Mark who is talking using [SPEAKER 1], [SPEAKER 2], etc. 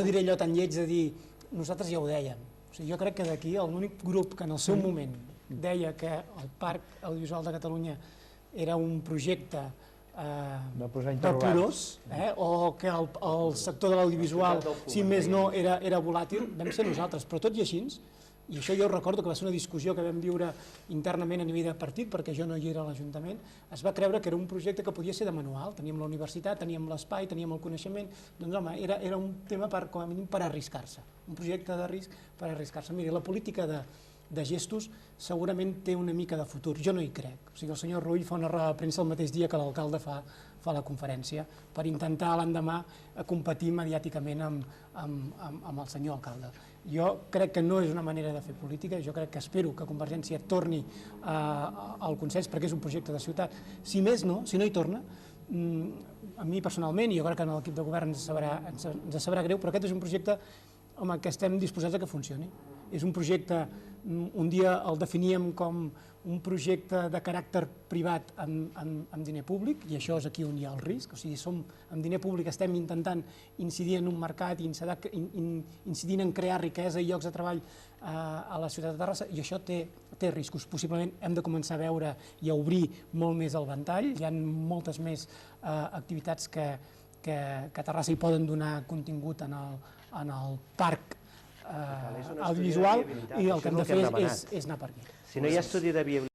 [SPEAKER 1] No diré allò tan lleig de dir, nosaltres ja ho dèiem. O sigui, jo crec que d'aquí l'únic grup que en el seu moment deia que el Parc Audiovisual de Catalunya era un projecte de purors, o que el sector de l'audiovisual, si més no, era volàtil, vam ser nosaltres. Però tot i així, i això jo recordo que va ser una discussió que vam viure internament a nivell de partit, perquè jo no hi era a l'Ajuntament, es va creure que era un projecte que podia ser de manual. Teníem la universitat, teníem l'espai, teníem el coneixement, doncs home, era un tema com a mínim per arriscar-se, un projecte de risc per arriscar-se. Miri, la política de gestos segurament té una mica de futur, jo no hi crec. O sigui, el senyor Rull fa una roda de premsa el mateix dia que l'alcalde fa la conferència per intentar l'endemà competir mediàticament amb el senyor alcalde. Jo crec que no és una manera de fer política, jo crec que espero que Convergència torni al consens perquè és un projecte de ciutat. Si més no, si no hi torna, a mi personalment, i jo crec que en l'equip de govern ens sabrà greu, però aquest és un projecte que estem disposats a que funcioni. És un projecte, un dia el definíem com un projecte de caràcter privat amb diner públic, i això és aquí on hi ha el risc. O sigui, amb diner públic estem intentant incidir en un mercat, incidint en crear riquesa i llocs de treball a la ciutat de Terrassa, i això té riscos. Possiblement hem de començar a veure i a obrir molt més el ventall. Hi ha moltes més activitats que a Terrassa hi poden donar contingut en el parc audiovisual, i el que hem de fer és anar per aquí.
[SPEAKER 2] Si no hi ha estudi de viabilitat...